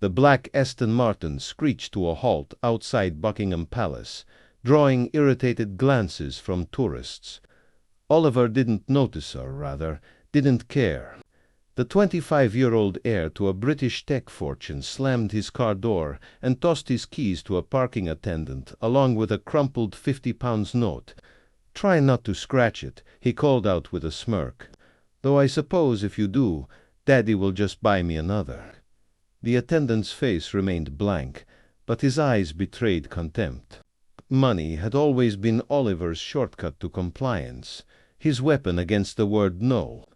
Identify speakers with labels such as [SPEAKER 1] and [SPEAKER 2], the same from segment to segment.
[SPEAKER 1] The black Aston Martin screeched to a halt outside Buckingham Palace, drawing irritated glances from tourists. Oliver didn't notice her, rather, didn't care. The 25-year-old heir to a British tech fortune slammed his car door and tossed his keys to a parking attendant, along with a crumpled £50 note. "Try not to scratch it," he called out with a smirk. "Though I suppose if you do, Daddy will just buy me another." The attendant's face remained blank, but his eyes betrayed contempt. Money had always been Oliver's shortcut to compliance, his weapon against the word no.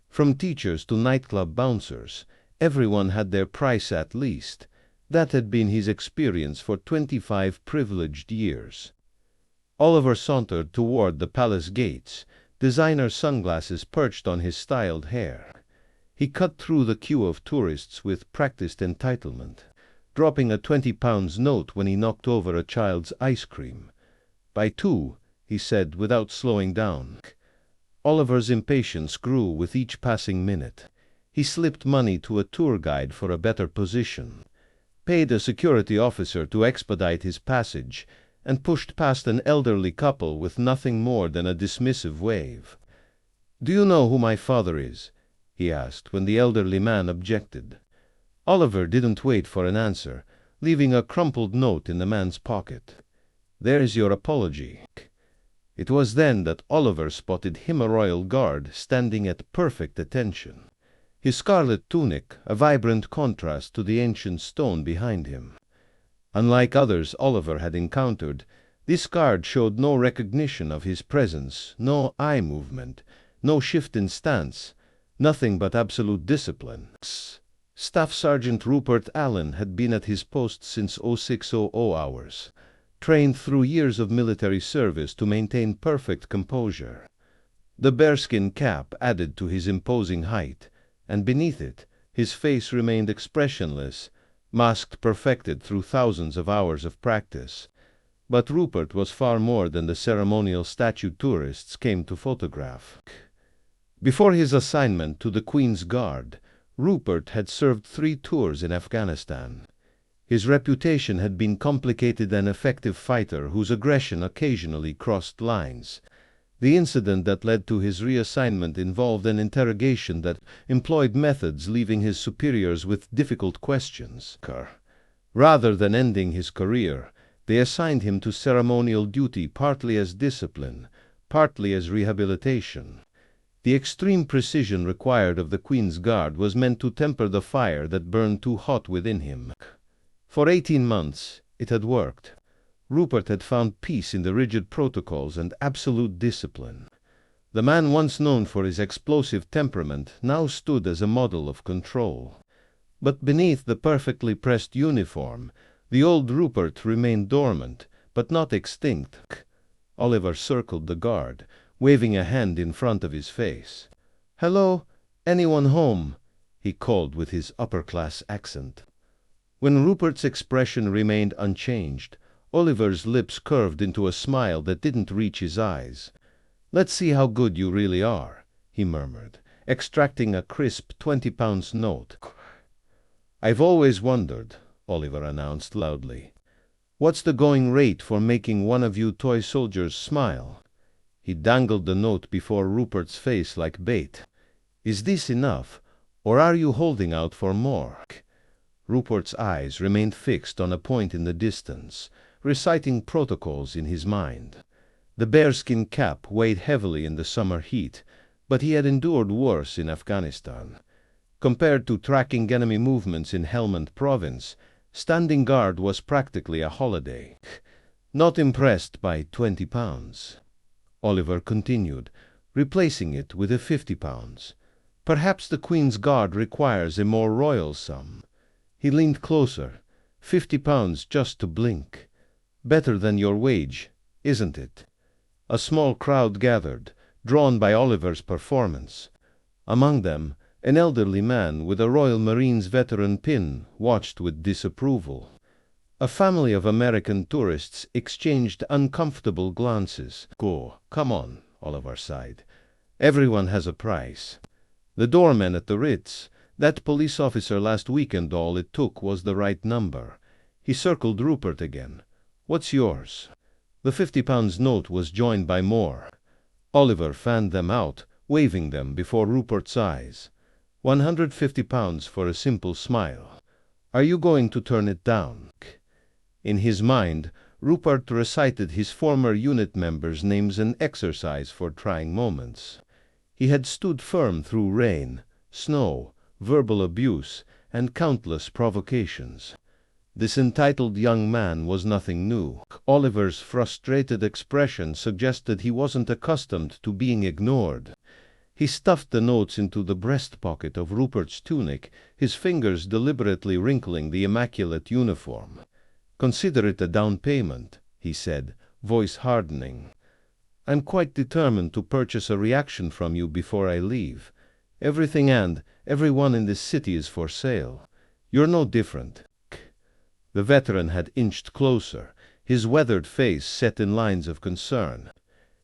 [SPEAKER 1] From teachers to nightclub bouncers, everyone had their price at least. That had been his experience for 25 privileged years. Oliver sauntered toward the palace gates, designer sunglasses perched on his styled hair. He cut through the queue of tourists with practiced entitlement, dropping a £20 note when he knocked over a child's ice cream. "By 2, he said without slowing down. Oliver's impatience grew with each passing minute. He slipped money to a tour guide for a better position, paid a security officer to expedite his passage, and pushed past an elderly couple with nothing more than a dismissive wave. "Do you know who my father is?" he asked, when the elderly man objected. Oliver didn't wait for an answer, leaving a crumpled note in the man's pocket. "There's your apology." It was then that Oliver spotted him a royal guard standing at perfect attention, his scarlet tunic a vibrant contrast to the ancient stone behind him. Unlike others Oliver had encountered, this guard showed no recognition of his presence, no eye movement, no shift in stance, nothing but absolute discipline. Staff Sergeant Rupert Allen had been at his post since 0600 hours, trained through years of military service to maintain perfect composure. The bearskin cap added to his imposing height, and beneath it, his face remained expressionless, masked perfected through thousands of hours of practice. But Rupert was far more than the ceremonial statue tourists came to photograph. Before his assignment to the Queen's Guard, Rupert had served 3 tours in Afghanistan. His reputation had been complicated and effective fighter whose aggression occasionally crossed lines. The incident that led to his reassignment involved an interrogation that employed methods leaving his superiors with difficult questions. Rather than ending his career, they assigned him to ceremonial duty partly as discipline, partly as rehabilitation. The extreme precision required of the Queen's Guard was meant to temper the fire that burned too hot within him. For 18 months, it had worked. Rupert had found peace in the rigid protocols and absolute discipline. The man once known for his explosive temperament now stood as a model of control. But beneath the perfectly pressed uniform, the old Rupert remained dormant, but not extinct. Oliver circled the guard, waving a hand in front of his face. "Hello? Anyone home?" he called with his upper-class accent. When Rupert's expression remained unchanged, Oliver's lips curved into a smile that didn't reach his eyes. "Let's see how good you really are," he murmured, extracting a crisp £20 note. "I've always wondered," Oliver announced loudly. "What's the going rate for making one of you toy soldiers smile?" He dangled the note before Rupert's face like bait. "Is this enough, or are you holding out for more?" Rupert's eyes remained fixed on a point in the distance, reciting protocols in his mind. The bearskin cap weighed heavily in the summer heat, but he had endured worse in Afghanistan. Compared to tracking enemy movements in Helmand Province, standing guard was practically a holiday. "Not impressed by £20. Oliver continued, replacing it with a £50. "Perhaps the Queen's Guard requires a more royal sum." He leaned closer. £50 just to blink. "Better than your wage, isn't it?" A small crowd gathered, drawn by Oliver's performance. Among them, an elderly man with a Royal Marines veteran pin watched with disapproval. A family of American tourists exchanged uncomfortable glances. "Go, come on," Oliver sighed. "Everyone has a price." The doorman at the Ritz, That police officer last weekend, all it took was the right number. He circled Rupert again. What's yours? The £50 note was joined by more. Oliver fanned them out, waving them before Rupert's eyes. £150 for a simple smile. Are you going to turn it down? In his mind, Rupert recited his former unit members' names, an exercise for trying moments. He had stood firm through rain, snow, verbal abuse, and countless provocations. This entitled young man was nothing new. Oliver's frustrated expression suggested he wasn't accustomed to being ignored. He stuffed the notes into the breast pocket of Rupert's tunic, his fingers deliberately wrinkling the immaculate uniform. "Consider it a down payment," he said, voice hardening. "I'm quite determined to purchase a reaction from you before I leave. Everything and everyone in this city is for sale. You're no different." The veteran had inched closer, his weathered face set in lines of concern.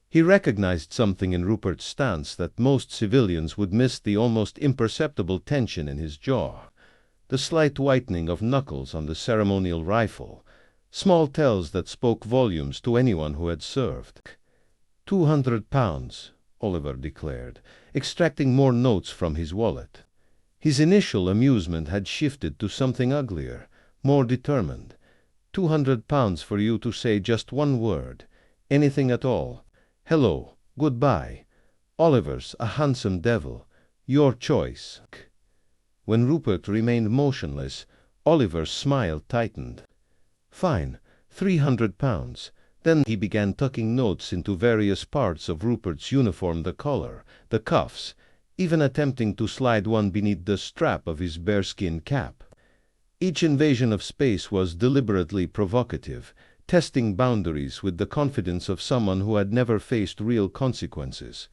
[SPEAKER 1] He recognized something in Rupert's stance that most civilians would miss: the almost imperceptible tension in his jaw, the slight whitening of knuckles on the ceremonial rifle, small tells that spoke volumes to anyone who had served. £200, Oliver declared, extracting more notes from his wallet. His initial amusement had shifted to something uglier, more determined. £200 for you to say just one word, anything at all. Hello, goodbye. Oliver's a handsome devil. Your choice. When Rupert remained motionless, Oliver's smile tightened. Fine, £300. Then he began tucking notes into various parts of Rupert's uniform: the collar, the cuffs, even attempting to slide one beneath the strap of his bearskin cap. Each invasion of space was deliberately provocative, testing boundaries with the confidence of someone who had never faced real consequences.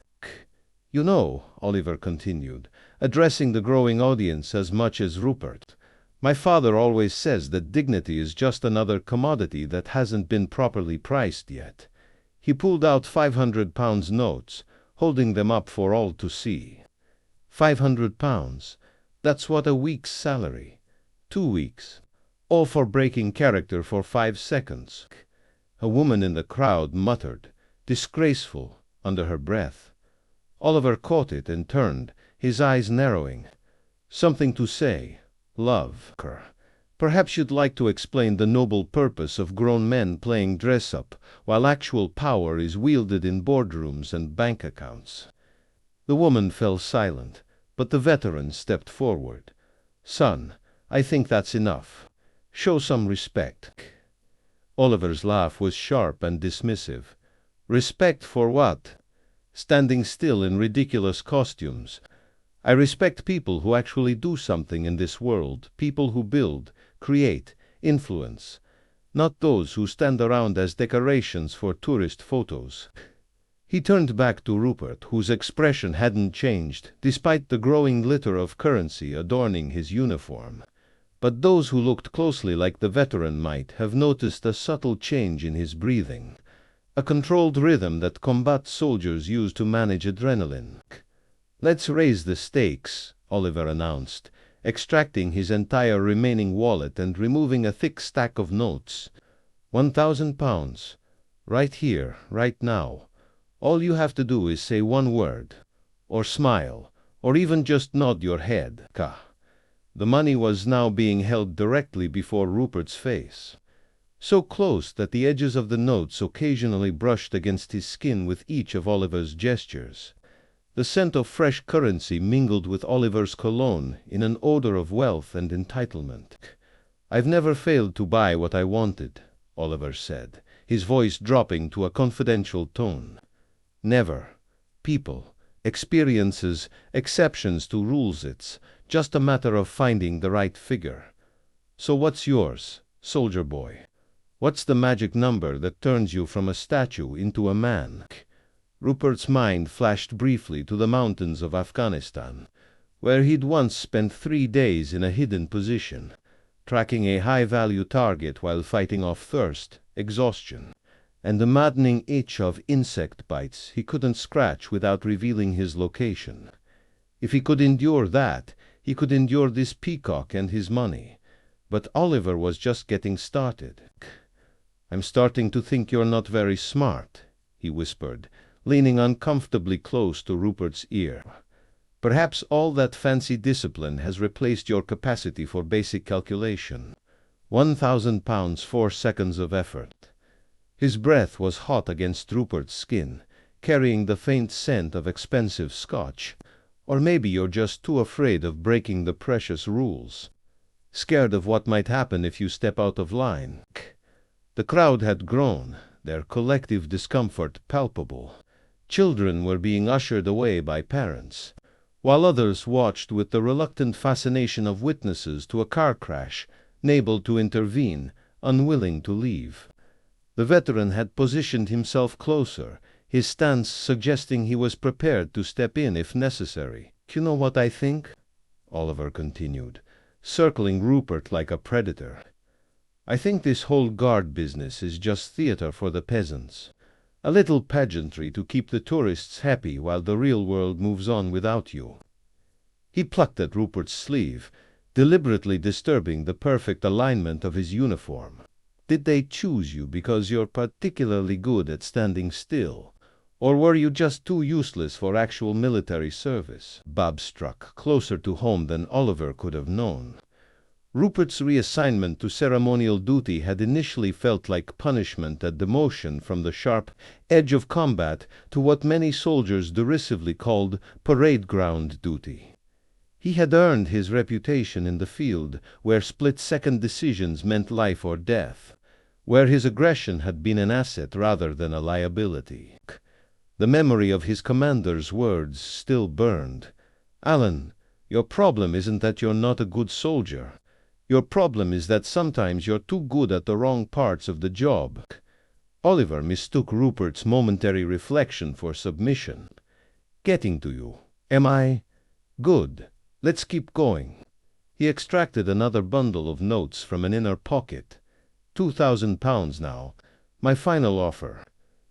[SPEAKER 1] "You know," Oliver continued, addressing the growing audience as much as Rupert, "my father always says that dignity is just another commodity that hasn't been properly priced yet." He pulled out £500 notes, holding them up for all to see. £500. That's what a week's salary. 2 weeks. All for breaking character for 5 seconds. A woman in the crowd muttered, "Disgraceful," under her breath. Oliver caught it and turned, his eyes narrowing. "Something to say. Love. Perhaps you'd like to explain the noble purpose of grown men playing dress-up while actual power is wielded in boardrooms and bank accounts." The woman fell silent, but the veteran stepped forward. "Son, I think that's enough. Show some respect." Oliver's laugh was sharp and dismissive. "Respect for what? Standing still in ridiculous costumes. I respect people who actually do something in this world, people who build, create, influence, not those who stand around as decorations for tourist photos." He turned back to Rupert, whose expression hadn't changed, despite the growing glitter of currency adorning his uniform. But those who looked closely, like the veteran, might have noticed a subtle change in his breathing, a controlled rhythm that combat soldiers use to manage adrenaline. "Let's raise the stakes," Oliver announced, extracting his entire remaining wallet and removing a thick stack of notes. £1,000. Right here, right now. All you have to do is say one word, or smile, or even just nod your head. The money was now being held directly before Rupert's face, so close that the edges of the notes occasionally brushed against his skin with each of Oliver's gestures. The scent of fresh currency mingled with Oliver's cologne in an odor of wealth and entitlement. "I've never failed to buy what I wanted," Oliver said, his voice dropping to a confidential tone. "Never. People, experiences, exceptions to rules. It's just a matter of finding the right figure. So what's yours, soldier boy? What's the magic number that turns you from a statue into a man?" Rupert's mind flashed briefly to the mountains of Afghanistan, where he'd once spent 3 days in a hidden position, tracking a high-value target while fighting off thirst, exhaustion, and the maddening itch of insect bites he couldn't scratch without revealing his location. If he could endure that, he could endure this peacock and his money. But Oliver was just getting started. "I'm starting to think you're not very smart," he whispered, leaning uncomfortably close to Rupert's ear. "Perhaps all that fancy discipline has replaced your capacity for basic calculation. £1,000, 4 seconds of effort." His breath was hot against Rupert's skin, carrying the faint scent of expensive scotch. "Or maybe you're just too afraid of breaking the precious rules. Scared of what might happen if you step out of line." The crowd had grown, their collective discomfort palpable. Children were being ushered away by parents, while others watched with the reluctant fascination of witnesses to a car crash, unable to intervene, unwilling to leave. The veteran had positioned himself closer, his stance suggesting he was prepared to step in if necessary. "You know what I think?" Oliver continued, circling Rupert like a predator. "I think this whole guard business is just theater for the peasants. A little pageantry to keep the tourists happy while the real world moves on without you." He plucked at Rupert's sleeve, deliberately disturbing the perfect alignment of his uniform. "Did they choose you because you're particularly good at standing still? Or were you just too useless for actual military service?" Bob struck closer to home than Oliver could have known. Rupert's reassignment to ceremonial duty had initially felt like punishment and demotion from the sharp edge of combat to what many soldiers derisively called parade ground duty. He had earned his reputation in the field, where split-second decisions meant life or death, where his aggression had been an asset rather than a liability. The memory of his commander's words still burned. "Alan, your problem isn't that you're not a good soldier. Your problem is that sometimes you're too good at the wrong parts of the job." Oliver mistook Rupert's momentary reflection for submission. "Getting to you, am I? Good. Let's keep going." He extracted another bundle of notes from an inner pocket. £2,000 now. My final offer.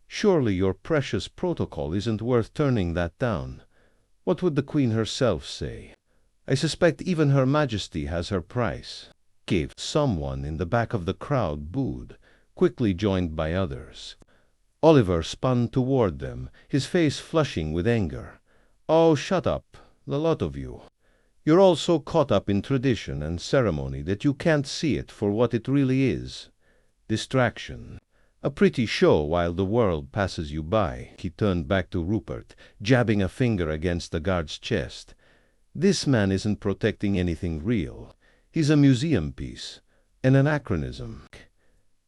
[SPEAKER 1] Surely your precious protocol isn't worth turning that down. What would the Queen herself say? I suspect even Her Majesty has her price." Gave someone in the back of the crowd booed, quickly joined by others. Oliver spun toward them, his face flushing with anger. "Oh, shut up, the lot of you. You're all so caught up in tradition and ceremony that you can't see it for what it really is. Distraction. A pretty show while the world passes you by." He turned back to Rupert, jabbing a finger against the guard's chest. "This man isn't protecting anything real. He's a museum piece, an anachronism."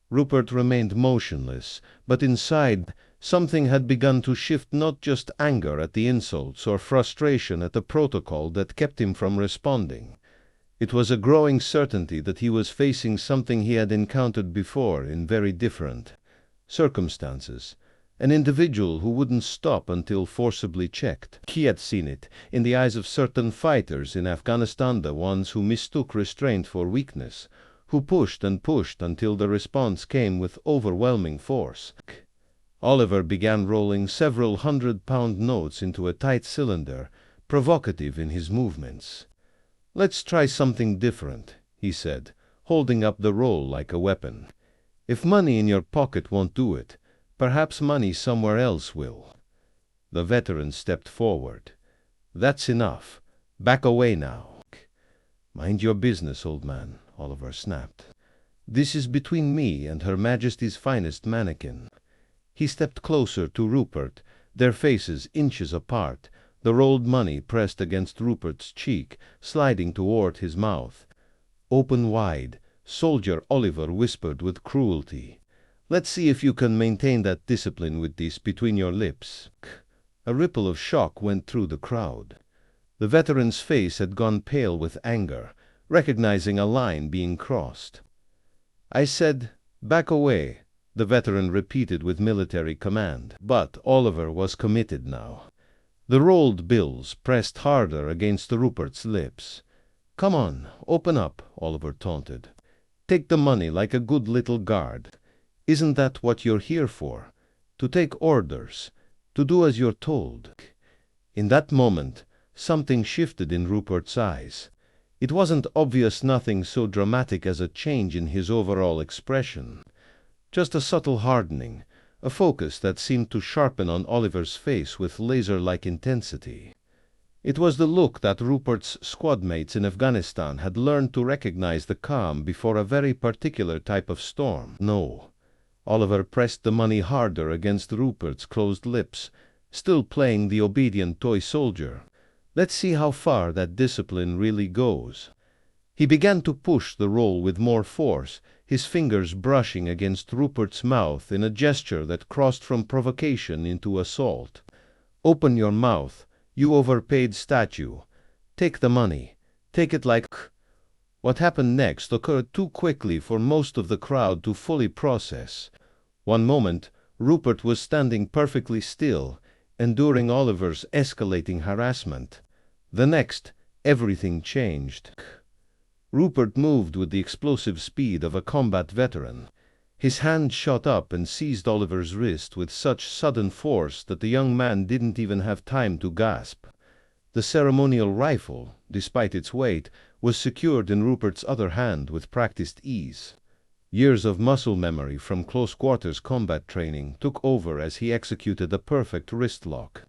[SPEAKER 1] Rupert remained motionless, but inside something had begun to shift, not just anger at the insults or frustration at the protocol that kept him from responding. It was a growing certainty that he was facing something he had encountered before in very different circumstances. An individual who wouldn't stop until forcibly checked. He had seen it in the eyes of certain fighters in Afghanistan, the ones who mistook restraint for weakness, who pushed and pushed until the response came with overwhelming force. Oliver began rolling several £100 notes into a tight cylinder, provocative in his movements. "Let's try something different," he said, holding up the roll like a weapon. "If money in your pocket won't do it, perhaps money somewhere else will." The veteran stepped forward. "That's enough. Back away now." "Mind your business, old man," Oliver snapped. "This is between me and Her Majesty's finest mannequin." He stepped closer to Rupert, their faces inches apart, the rolled money pressed against Rupert's cheek, sliding toward his mouth. "Open wide," Soldier Oliver whispered with cruelty. "Let's see if you can maintain that discipline with this between your lips." A ripple of shock went through the crowd. The veteran's face had gone pale with anger, recognizing a line being crossed. "I said, back away," the veteran repeated with military command. But Oliver was committed now. The rolled bills pressed harder against Rupert's lips. "Come on, open up," Oliver taunted. "Take the money like a good little guard. Isn't that what you're here for? To take orders, to do as you're told?" In that moment, something shifted in Rupert's eyes. It wasn't obvious, nothing so dramatic as a change in his overall expression. Just a subtle hardening, a focus that seemed to sharpen on Oliver's face with laser-like intensity. It was the look that Rupert's squadmates in Afghanistan had learned to recognize the calm before a very particular type of storm. No. Oliver pressed the money harder against Rupert's closed lips, still playing the obedient toy soldier. Let's see how far that discipline really goes. He began to push the roll with more force, his fingers brushing against Rupert's mouth in a gesture that crossed from provocation into assault. "Open your mouth, you overpaid statue. Take the money. Take it like—" What happened next occurred too quickly for most of the crowd to fully process. One moment, Rupert was standing perfectly still, enduring Oliver's escalating harassment. The next, everything changed. Rupert moved with the explosive speed of a combat veteran. His hand shot up and seized Oliver's wrist with such sudden force that the young man didn't even have time to gasp. The ceremonial rifle, despite its weight, was secured in Rupert's other hand with practiced ease. Years of muscle memory from close-quarters combat training took over as he executed a perfect wrist lock,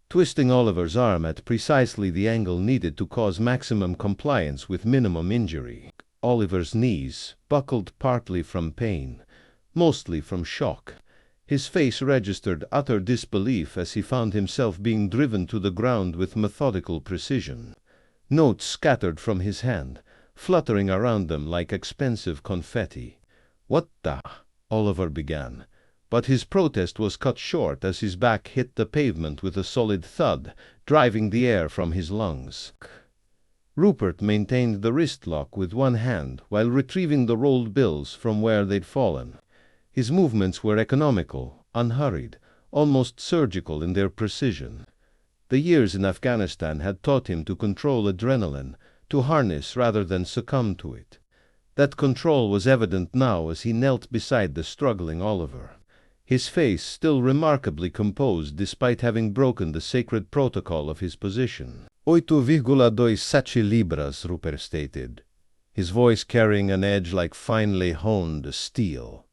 [SPEAKER 1] twisting Oliver's arm at precisely the angle needed to cause maximum compliance with minimum injury. Oliver's knees buckled, partly from pain, mostly from shock. His face registered utter disbelief as he found himself being driven to the ground with methodical precision. Notes scattered from his hand, fluttering around them like expensive confetti. "What the—" Oliver began, but his protest was cut short as his back hit the pavement with a solid thud, driving the air from his lungs. Rupert maintained the wrist lock with one hand while retrieving the rolled bills from where they'd fallen. His movements were economical, unhurried, almost surgical in their precision. The years in Afghanistan had taught him to control adrenaline, to harness rather than succumb to it. That control was evident now as he knelt beside the struggling Oliver, his face still remarkably composed despite having broken the sacred protocol of his position. 8,27 libras, Rupert stated, his voice carrying an edge like finely honed steel.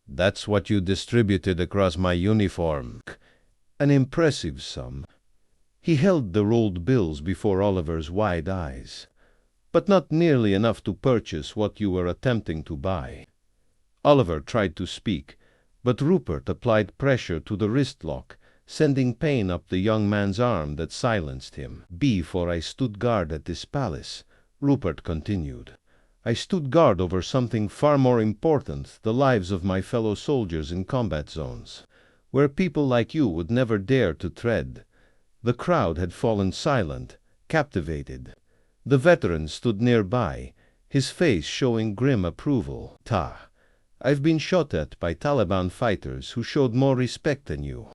[SPEAKER 1] "That's what you distributed across my uniform." An impressive sum. He held the rolled bills before Oliver's wide eyes. "But not nearly enough to purchase what you were attempting to buy." Oliver tried to speak, but Rupert applied pressure to the wrist lock, sending pain up the young man's arm that silenced him. "Before I stood guard at this palace," Rupert continued, "I stood guard over something far more important, the lives of my fellow soldiers in combat zones, where people like you would never dare to tread." The crowd had fallen silent, captivated. The veteran stood nearby, his face showing grim approval. "I've been shot at by Taliban fighters who showed more respect than you.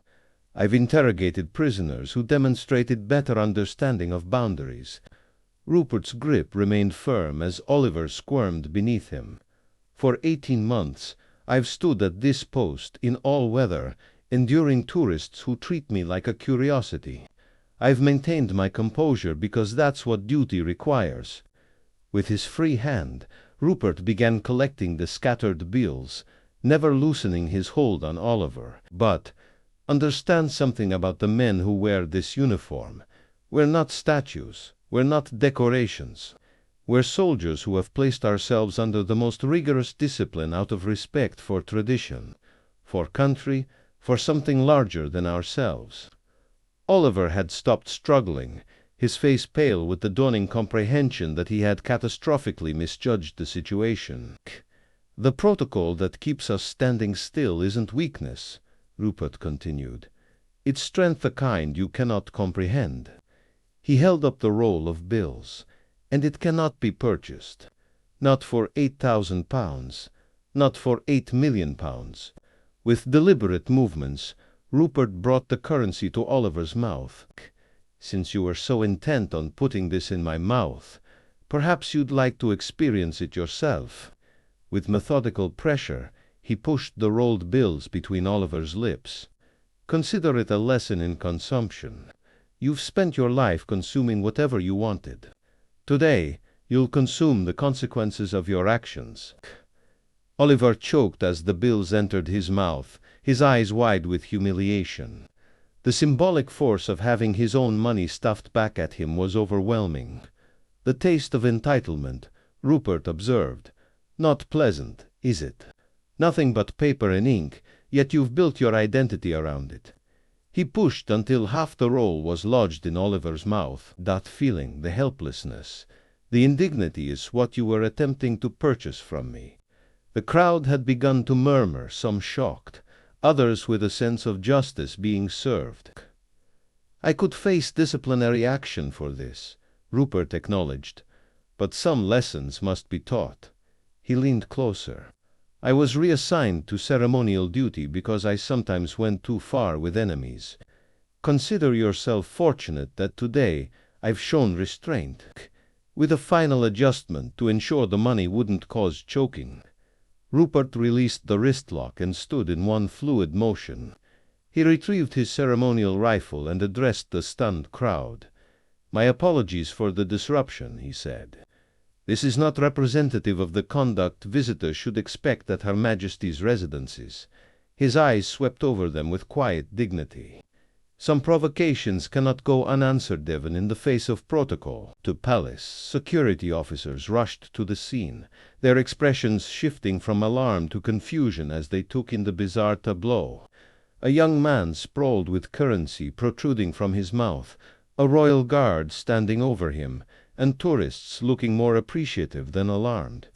[SPEAKER 1] I've interrogated prisoners who demonstrated better understanding of boundaries." Rupert's grip remained firm as Oliver squirmed beneath him. "For 18 months, I've stood at this post in all weather, enduring tourists who treat me like a curiosity. I've maintained my composure because that's what duty requires." With his free hand, Rupert began collecting the scattered bills, never loosening his hold on Oliver. "But understand something about the men who wear this uniform. We're not statues. We're not decorations. We're soldiers who have placed ourselves under the most rigorous discipline out of respect for tradition, for country, for something larger than ourselves." Oliver had stopped struggling, his face pale with the dawning comprehension that he had catastrophically misjudged the situation. "The protocol that keeps us standing still isn't weakness," Rupert continued. "It's strength, the kind you cannot comprehend." He held up the roll of bills. "And it cannot be purchased. Not for £8,000. Not for £8,000,000. With deliberate movements, Rupert brought the currency to Oliver's mouth. "Since you were so intent on putting this in my mouth, perhaps you'd like to experience it yourself." With methodical pressure, he pushed the rolled bills between Oliver's lips. "Consider it a lesson in consumption. You've spent your life consuming whatever you wanted. Today, you'll consume the consequences of your actions. Oliver choked as the bills entered his mouth, his eyes wide with humiliation. The symbolic force of having his own money stuffed back at him was overwhelming. The taste of entitlement, Rupert observed. Not pleasant, is it? Nothing but paper and ink, yet you've built your identity around it. He pushed until half the roll was lodged in Oliver's mouth. That feeling, the helplessness, the indignity is what you were attempting to purchase from me. The crowd had begun to murmur, some shocked, others with a sense of justice being served. I could face disciplinary action for this, Rupert acknowledged, but some lessons must be taught. He leaned closer. I was reassigned to ceremonial duty because I sometimes went too far with enemies. Consider yourself fortunate that today I've shown restraint, with a final adjustment to ensure the money wouldn't cause choking. Rupert released the wrist lock and stood in one fluid motion. He retrieved his ceremonial rifle and addressed the stunned crowd. "My apologies for the disruption," he said. "This is not representative of the conduct visitors should expect at Her Majesty's residences." His eyes swept over them with quiet dignity. "Some provocations cannot go unanswered, Devon, in the face of protocol." To palace, security officers rushed to the scene, their expressions shifting from alarm to confusion as they took in the bizarre tableau. A young man sprawled with currency protruding from his mouth, a royal guard standing over him, and tourists looking more appreciative than alarmed.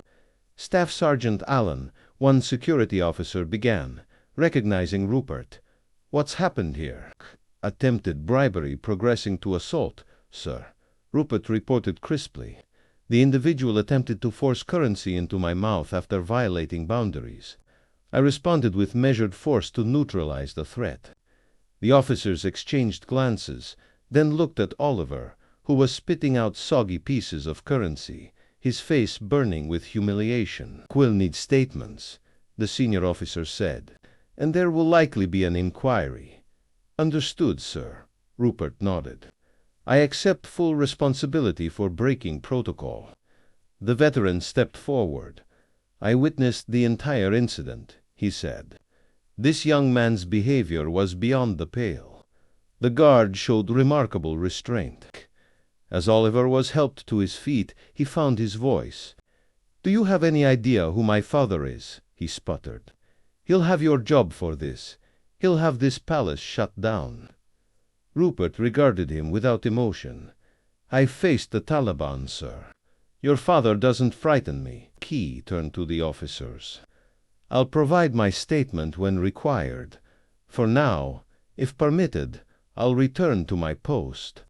[SPEAKER 1] Staff Sergeant Allen, one security officer, began, recognizing Rupert. "What's happened here?" "Attempted bribery progressing to assault, sir," Rupert reported crisply. "The individual attempted to force currency into my mouth after violating boundaries. I responded with measured force to neutralize the threat." The officers exchanged glances, then looked at Oliver, who was spitting out soggy pieces of currency, his face burning with humiliation. "Quill needs statements," the senior officer said, "and there will likely be an inquiry." "Understood, sir," Rupert nodded. "I accept full responsibility for breaking protocol." The veteran stepped forward. "I witnessed the entire incident," he said. "This young man's behavior was beyond the pale. The guard showed remarkable restraint." As Oliver was helped to his feet, he found his voice. "Do you have any idea who my father is?" he sputtered. "He'll have your job for this. He'll have this palace shut down." Rupert regarded him without emotion. "I faced the Taliban, sir. Your father doesn't frighten me." Key turned to the officers. "I'll provide my statement when required. For now, if permitted, I'll return to my post."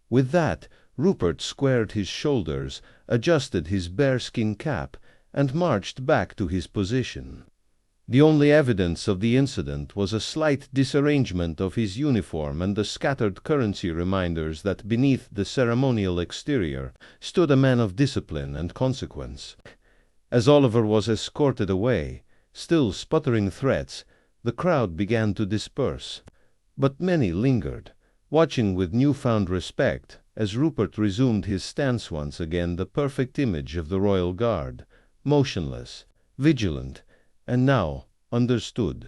[SPEAKER 1] With that, Rupert squared his shoulders, adjusted his bearskin cap, and marched back to his position. The only evidence of the incident was a slight disarrangement of his uniform and the scattered currency reminders that beneath the ceremonial exterior stood a man of discipline and consequence. As Oliver was escorted away, still sputtering threats, the crowd began to disperse. But many lingered, watching with newfound respect as Rupert resumed his stance once again, the perfect image of the royal guard, motionless, vigilant, and now understood.